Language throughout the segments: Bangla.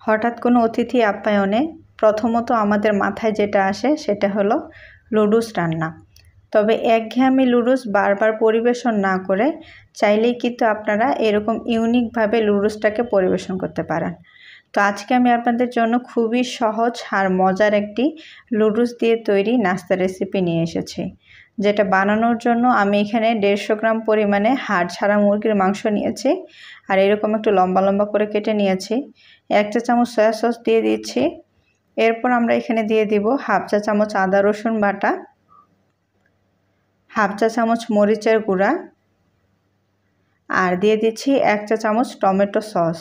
হঠাৎ কোনো অতিথি আপ্যায়নে প্রথমত আমাদের মাথায় যেটা আসে সেটা হলো নুডলস রান্না। তবে একঘেয়েমি নুডলস বারবার পরিবেশন না করে চাইলেই কিন্তু আপনারা এরকম ইউনিকভাবে নুডলসটাকে পরিবেশন করতে পারেন। তো আজকে আমি আপনাদের জন্য খুবই সহজ আর মজার একটি নুডলস দিয়ে তৈরি নাস্তা রেসিপি নিয়ে এসেছি, যেটা বানানোর জন্য আমি এখানে 150 গ্রাম পরিমাণে হাড় ছাড়া মুরগির মাংস নিয়েছি আর এরকম একটু লম্বা লম্বা করে কেটে নিয়েছি। 1 চা চামচ সয়া সস দিয়ে দিচ্ছি। এরপর আমরা এখানে দিয়ে দিব হাফ চা চামচ আদা রসুন বাটা, হাফ চা চামচ মরিচের গুঁড়া আর দিয়ে দিচ্ছি 1 চা চামচ টমেটো সস,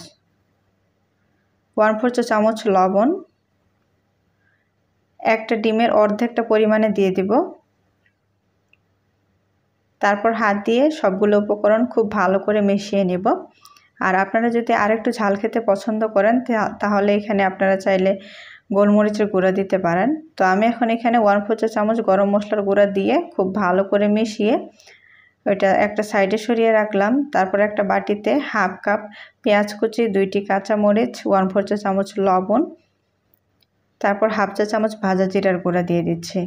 1/4 চা চামচ লবণ, একটা ডিমের অর্ধেকটা পরিমাণে দিয়ে দিব। তারপর হাত দিয়ে সবগুলো উপকরণ খুব ভালো করে মিশিয়ে নেব। আর আপনারা যদি আরেকটু ঝাল খেতে পছন্দ করেন তাহলে এখানে আপনারা চাইলে গোলমরিচের গুঁড়া দিতে পারেন। তো আমি এখন এখানে 1/4 চা চামচ গরম মশলার গুঁড়া দিয়ে খুব ভালো করে মিশিয়ে ওইটা একটা সাইডে সরিয়ে রাখলাম। তারপর একটা বাটিতে হাফ কাপ পেঁয়াজ কুচি, 2টি কাঁচামরিচ, 1/4 চা চামচ লবণ, তারপর হাফ চা চামচ ভাজা জিরার গুঁড়া দিয়ে দিচ্ছি।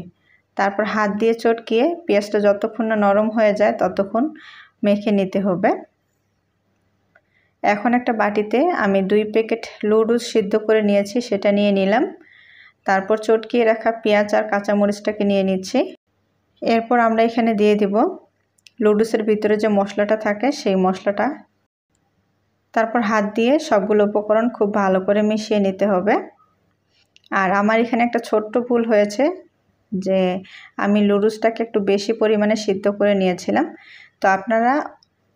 তারপর হাত দিয়ে চটকিয়ে পেঁয়াজটা যতক্ষণ না নরম হয়ে যায় ততক্ষণ মেখে নিতে হবে। এখন একটা বাটিতে আমি 2 প্যাকেট নুডলস সিদ্ধ করে নিয়েছি, সেটা নিয়ে নিলাম। তারপর চটকিয়ে রাখা পেঁয়াজ আর কাঁচামরিচটাকে নিয়ে নিচ্ছি। এরপর আমরা এখানে দিয়ে দিব নুডলসের ভিতরে যে মশলাটা থাকে সেই মশলাটা। তারপর হাত দিয়ে সবগুলো উপকরণ খুব ভালো করে মিশিয়ে নিতে হবে। আর আমার এখানে একটা ছোট্ট ভুল হয়েছে যে আমি নুডলসটাকে একটু বেশি পরিমাণে সিদ্ধ করে নিয়েছিলাম। তো আপনারা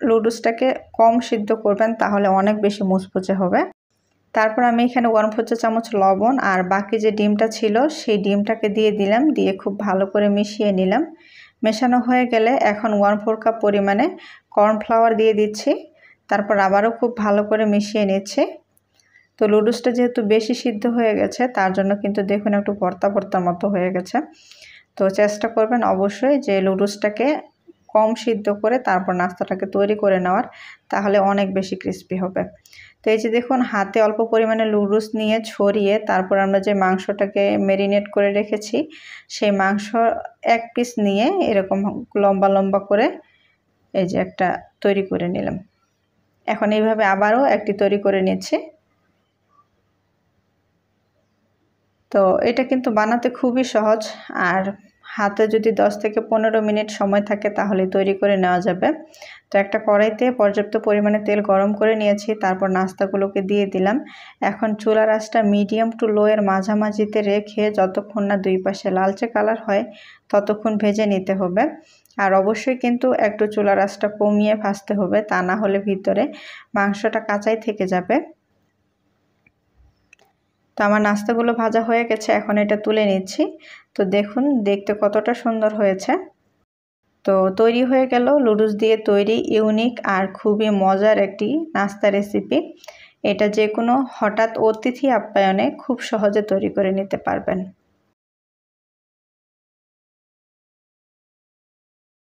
নুডলসটাকে কম সিদ্ধ করবেন, তাহলে অনেক বেশি মুচমুচে হবে। তারপর আমি এখানে 1/4 চা চামচ লবণ আর বাকি যে ডিমটা ছিল সেই ডিমটাকে দিয়ে দিলাম, দিয়ে খুব ভালো করে মিশিয়ে নিলাম। মেশানো হয়ে গেলে এখন 1/4 কাপ পরিমাণে কর্নফ্লাওয়ার দিয়ে দিচ্ছি। তারপর আবারও খুব ভালো করে মিশিয়ে নিচ্ছি। তো নুডলসটা যেহেতু বেশি সিদ্ধ হয়ে গেছে তার জন্য কিন্তু দেখুন একটু ভর্তা ভর্তার মতো হয়ে গেছে। তো চেষ্টা করবেন অবশ্যই যে নুডলসটাকে কম সিদ্ধ করে তারপর নাস্তাটাকে তৈরি করে নেওয়ার, তাহলে অনেক বেশি ক্রিস্পি হবে। তো এই যে দেখুন হাতে অল্প পরিমাণে নুডলস নিয়ে ছড়িয়ে তারপর আমরা যে মাংসটাকে ম্যারিনেট করে রেখেছি সেই মাংস এক পিস নিয়ে এরকম লম্বা লম্বা করে এই যে একটা তৈরি করে নিলাম। এখন এইভাবে আবারও একটি তৈরি করে নিচ্ছি। তো এটা কিন্তু বানাতে খুবই সহজ, আর হাতে যদি 10 থেকে 15 মিনিট সময় থাকে তাহলে তৈরি করে নেওয়া যাবে। তো একটা কড়াইতে পর্যাপ্ত পরিমাণে তেল গরম করে নিয়েছি, তারপর নাস্তাগুলোকে দিয়ে দিলাম। এখন চুলার আঁচটা মিডিয়াম টু লো এর মাঝামাঝিতে রেখে যতক্ষণ না দুই পাশে লালচে কালার হয় ততক্ষণ ভেজে নিতে হবে। আর অবশ্যই কিন্তু একটু চুলার আঁচটা কমিয়ে ভাজতে হবে, তা না হলে ভিতরে মাংসটা কাঁচাই থেকে যাবে। তো আমার নাস্তাগুলো ভাজা হয়ে গেছে, এখন এটা তুলে নিচ্ছি। তো দেখুন দেখতে কতটা সুন্দর হয়েছে। তো তৈরি হয়ে গেল নুডলস দিয়ে তৈরি ইউনিক আর খুবই মজার একটি নাস্তা রেসিপি। এটা যে কোনো হঠাৎ অতিথি আপ্যায়নে খুব সহজে তৈরি করে নিতে পারবেন।